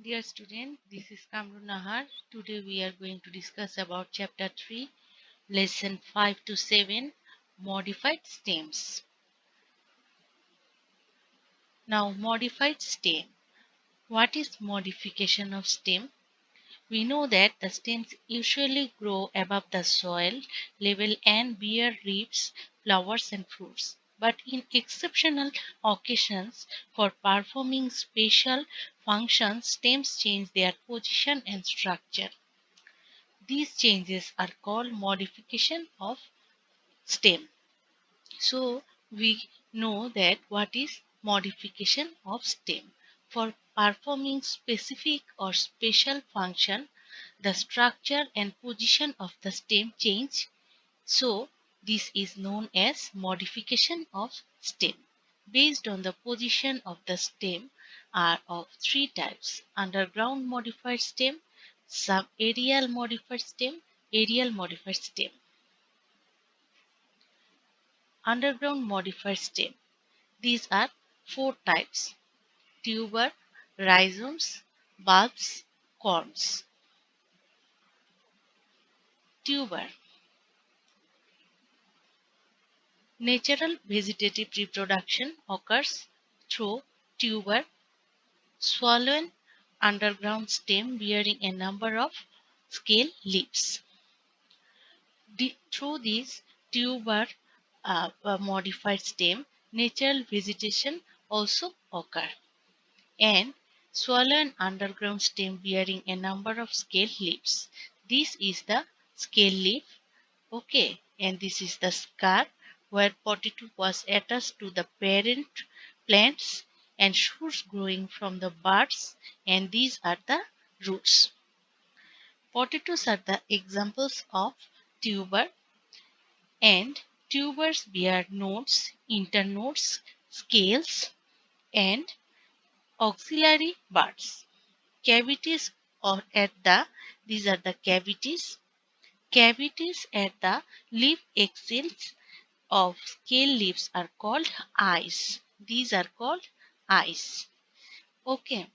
Dear student, this is Kamru Nahar. Today we are going to discuss about chapter 3, lesson 5 to 7, modified stems. Now, modified stem. What is modification of stem? We know that the stems usually grow above the soil level and bear leaves, flowers and fruits. But in exceptional occasions for performing special functions, stems change their position and structure. These changes are called modification of stem. So we know that what is modification of stem. For performing specific or special function, the structure and position of the stem change. So this is known as modification of stem. Based on the position of the stem are of three types: underground modified stem, subaerial modified stem, aerial modified stem. Underground modified stem. These are four types: tuber, rhizomes, bulbs, corms. Tuber. Natural vegetative reproduction occurs through tuber, swollen underground stem bearing a number of scale leaves. Through these tuber modified stem, natural vegetation also occur, and swollen underground stem bearing a number of scale leaves. This is the scale leaf, okay, and this is the scar where potato was attached to the parent plants and shoots growing from the buds, and these are the roots. Potatoes are the examples of tuber, and tubers bear nodes, internodes, scales, and auxiliary buds. Cavities or at the these are the cavities. Cavities at the leaf axils of scale leaves are called eyes. These are called eyes. Okay.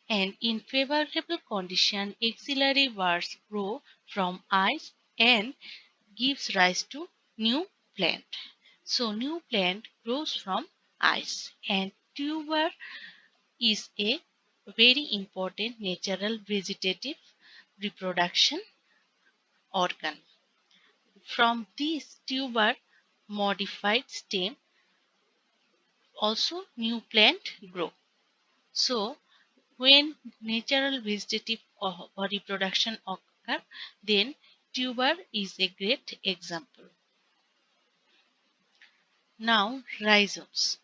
And in favorable condition, axillary buds grow from eyes and gives rise to new plant. So new plant grows from eyes, and tuber is a very important natural vegetative reproduction organ. From this tuber modified stem also new plant grow. So when natural vegetative or reproduction occur, then tuber is a great example. Now rhizomes.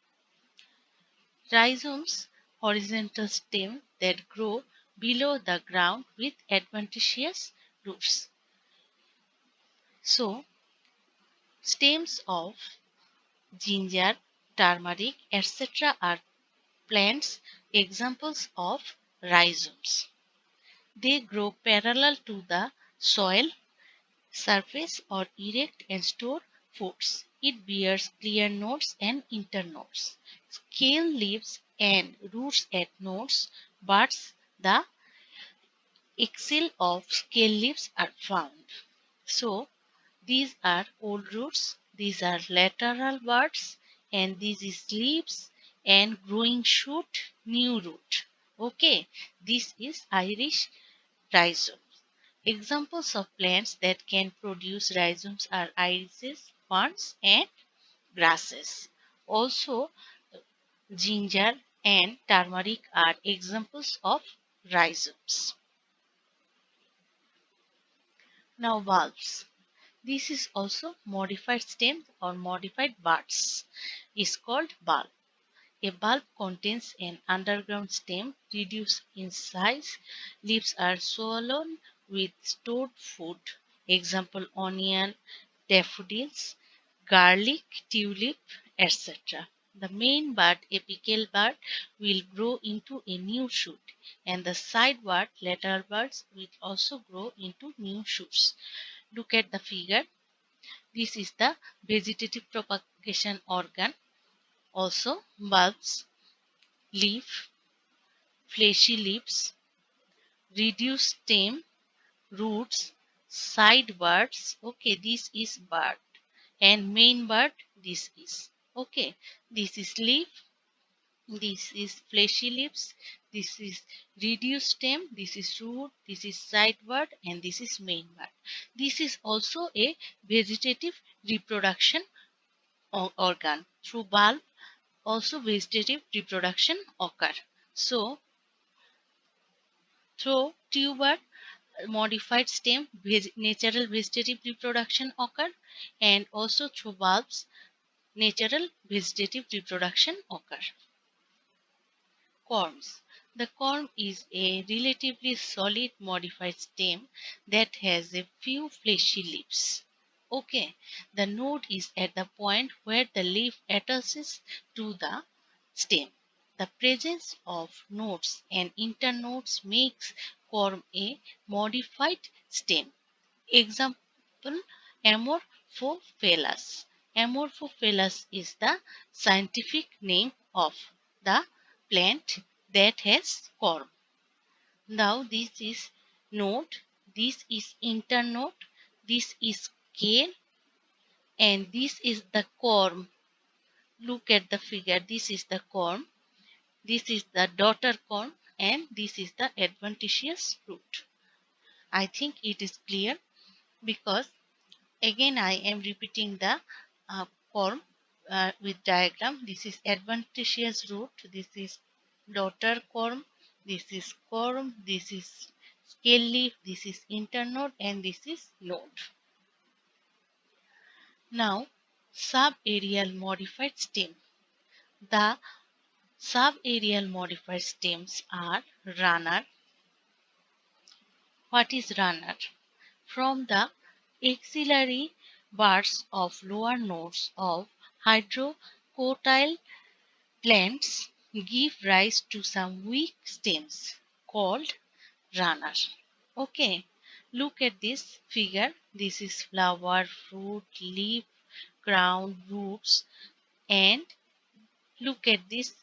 Rhizomes, horizontal stem that grow below the ground with adventitious roots. So stems of ginger, turmeric, etc. are plants examples of rhizomes. They grow parallel to the soil surface or erect and store foods. It bears clear nodes and internodes, scale leaves and roots at nodes, buds. The axil of scale leaves are found. So these are old roots, these are lateral buds, and this is leaves and growing shoot, new root. Okay, this is Irish rhizome. Examples of plants that can produce rhizomes are irises, ferns, and grasses. Also, ginger and turmeric are examples of rhizomes. Now, bulbs. This is also modified stem or modified buds. Is called bulb. A bulb contains an underground stem reduced in size. Leaves are swollen with stored food. Example: onion, daffodils, garlic, tulip, etc. The main bud, apical bud, will grow into a new shoot, and the side bud, lateral buds, will also grow into new shoots. Look at the figure. This is the vegetative propagation organ. Also bulbs, leaf, fleshy leaves. reduced stem, roots, side buds. Okay, this is bud, and main bud. This is okay. This is leaf. This is fleshy leaves. This is reduced stem. This is root. This is side bud, and this is main bud. This is also a vegetative reproduction organ. Through bulb, also vegetative reproduction occur. So, through tuber, modified stem, natural vegetative reproduction occur, and also through bulbs, natural vegetative reproduction occur. Corms. The corm is a relatively solid modified stem that has a few fleshy leaves. Okay, the node is at the point where the leaf attaches to the stem. The presence of nodes and internodes makes corm a modified stem. Example, Amorphophallus. Amorphophallus is the scientific name of the plant that has corm. Now this is node, this is internode, this is scale, and this is the corm. Look at the figure. This is the corm, this is the daughter corm, and this is the adventitious root. I think it is clear because again I am repeating the form with diagram. This is adventitious root, this is daughter corm, this is corm, this is scale leaf, this is internode, and this is node. Now, subaerial modified stem. The subaerial modified stems are runner. What is runner? From the axillary buds of lower nodes of hydrocotyle plants give rise to some weak stems called runner. Okay, look at this figure. This is flower, fruit, leaf, crown, roots, and look at this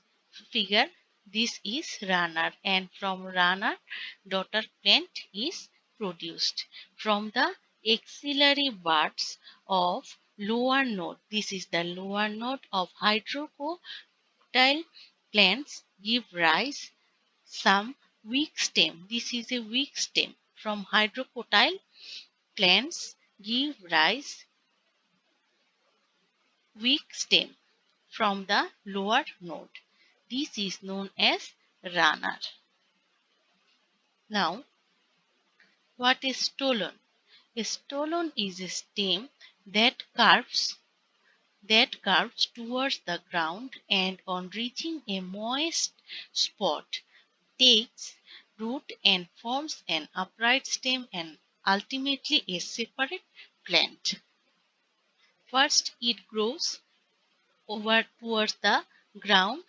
figure. This is runner, and from runner, daughter plant is produced from the axillary buds of lower node. This is the lower node of hydrocotyle plants give rise some weak stem. This is a weak stem. From hydrocotyle plants give rise weak stem from the lower node. This is known as runner. Now, what is stolon? A stolon is a stem that curves towards the ground and on reaching a moist spot takes root and forms an upright stem and ultimately a separate plant. First, it grows over towards the ground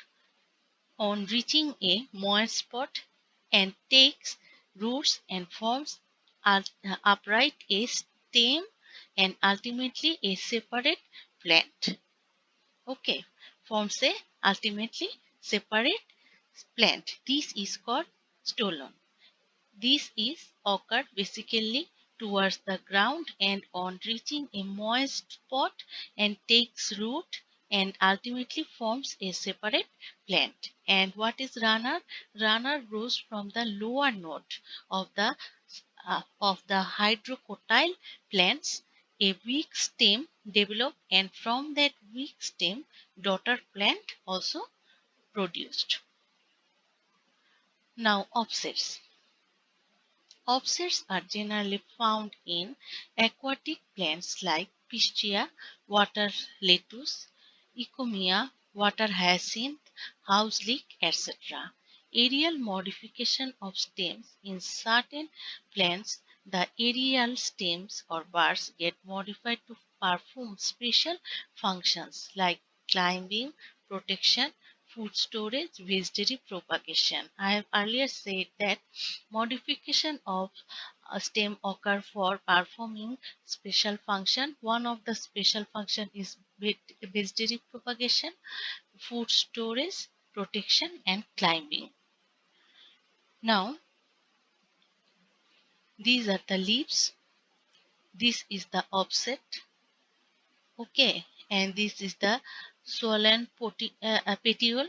on reaching a moist spot and takes roots and forms upright a stem and ultimately a separate plant. Okay, forms a ultimately separate plant. This is called stolon. This is occurred basically towards the ground and on reaching a moist spot and takes root and ultimately forms a separate plant. And what is runner? Runner grows from the lower node of the hydrocotyle plants. A weak stem developed and from that weak stem daughter plant also produced. Now offsets. Offsets are generally found in aquatic plants like Pistia, water lettuce, Ecomia, water hyacinth, houseleek, etc. Aerial modification of stems. In certain plants, the aerial stems or bars get modified to perform special functions like climbing, protection, food storage, vegetative propagation. I have earlier said that modification of a stem occur for performing special function. One of the special function is vegetative propagation, food storage, protection, and climbing. Now, These are the leaves. This is the offset. Okay, and this is the swollen petiole.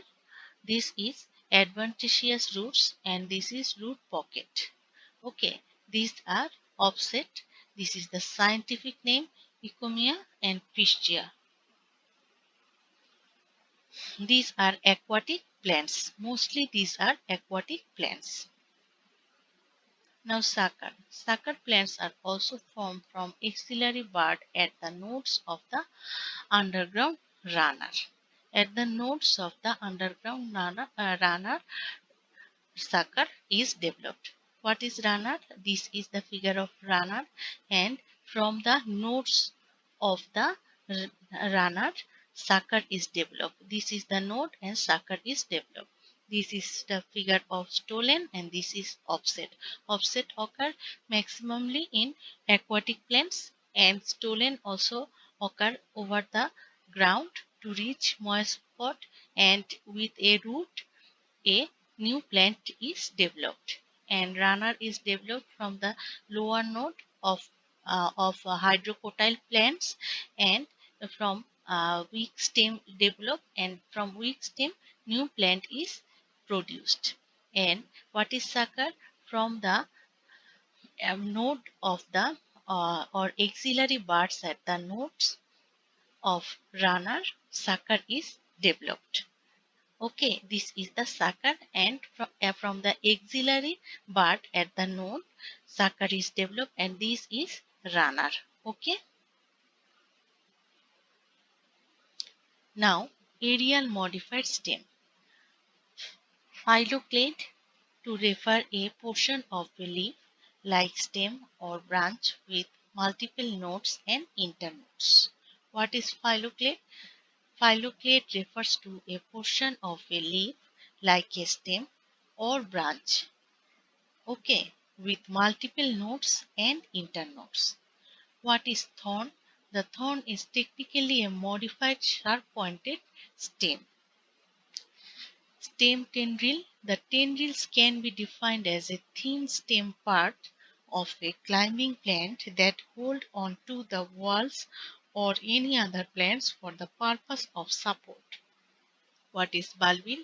This is adventitious roots, and this is root pocket. Okay, these are offset. This is the scientific name, Ecomia and Pistia. These are aquatic plants. Mostly these are aquatic plants. Now sucker. Sucker plants are also formed from axillary bud at the nodes of the underground runner. At the nodes of the underground runner, sucker is developed. What is runner? This is the figure of runner, and from the nodes of the runner, sucker is developed. This is the node and sucker is developed. This is the figure of stolon and this is offset. Offset occur maximally in aquatic plants, and stolon also occur over the ground to reach moist spot, and with a root a new plant is developed, and runner is developed from the lower node of hydrocotyle plants, and from weak stem develop, and from weak stem new plant is produced. And what is sucker? From the node of the or axillary buds at the nodes of runner, sucker is developed. Okay, this is the sucker, and from the axillary bud at the node, sucker is developed, and this is runner. Okay, now aerial modified stem. Phylloclade to refer a portion of a leaf like stem or branch with multiple nodes and internodes. What is phylloclade? Phylloclade refers to a portion of a leaf like a stem or branch, okay, with multiple nodes and internodes. What is thorn? The thorn is technically a modified sharp-pointed stem. Stem tendril. The tendrils can be defined as a thin stem part of a climbing plant that hold onto the walls or any other plants for the purpose of support. What is bulbil?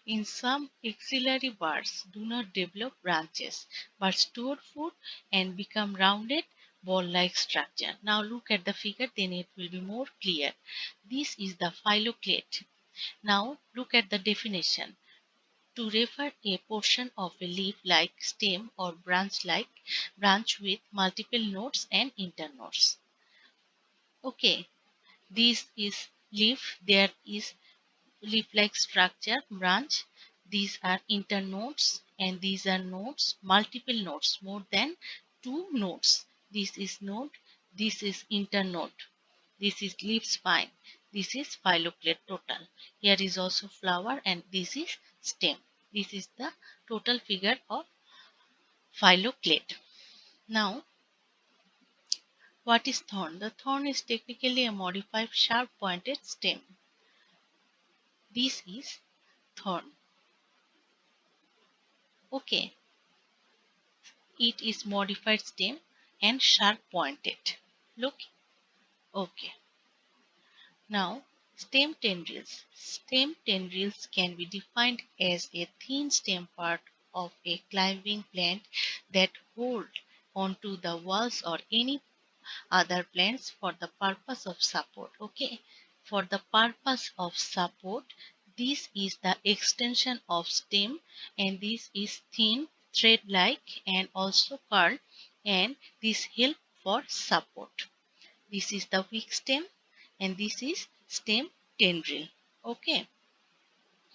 In some axillary buds do not develop branches but store food and become rounded ball-like structure. Now look at the figure, then it will be more clear. This is the phylloclade. Now look at the definition. To refer a portion of a leaf like stem or branch with multiple nodes and internodes. Okay, this is leaf, there is leaf-like structure, branch. These are internodes, and these are nodes, multiple nodes, more than two nodes. This is node, this is internode, this is leaf spine, this is phylloclade total. Here is also flower, and this is stem. This is the total figure of phylloclade. Now, what is thorn? The thorn is technically a modified sharp-pointed stem. This is thorn. Okay, it is modified stem and sharp pointed. Look, okay. Now, stem tendrils. Stem tendrils can be defined as a thin stem part of a climbing plant that hold onto the walls or any other plants for the purpose of support. Okay, for the purpose of support, this is the extension of stem, and this is thin thread like and also curled, and this help for support. This is the weak stem, and this is stem tendril. Okay,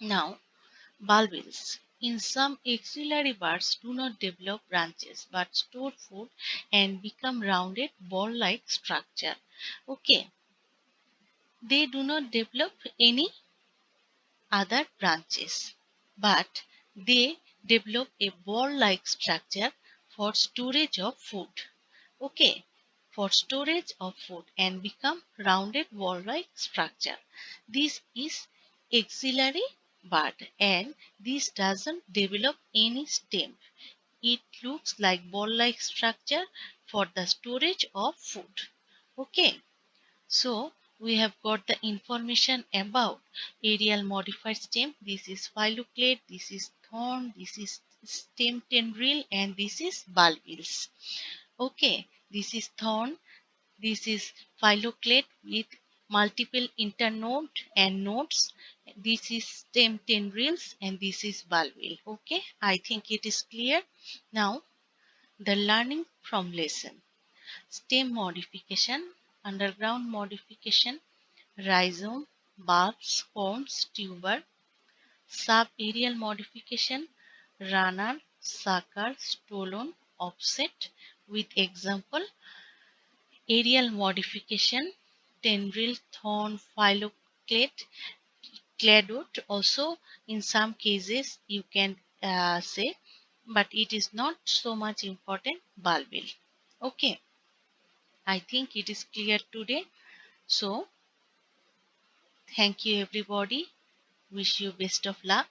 now bulbils. In some axillary buds do not develop branches but store food and become rounded ball-like structure. Okay, they do not develop any other branches, but they develop a ball-like structure for storage of food. Okay, for storage of food and become rounded ball-like structure. This is axillary bud, and this doesn't develop any stem. it looks like ball-like structure for the storage of food. Okay. So we have got the information about aerial modified stem. This is phylloclade, this is thorn, this is stem tendril, and this is bulbils. Okay, this is thorn, this is phylloclade with multiple internode and nodes. This is stem tendrils and this is bulbil. Okay, I think it is clear. Now the learning from lesson. Stem modification, underground modification, rhizome, bulbs, cones, tuber, sub-aerial modification, runner, sucker, stolon, offset, with example, aerial modification, tendril, thorn, phylloclade, cladode. Also, in some cases, you can say, but it is not so much important, bulbil. Okay, I think it is clear today. So, thank you everybody. Wish you best of luck.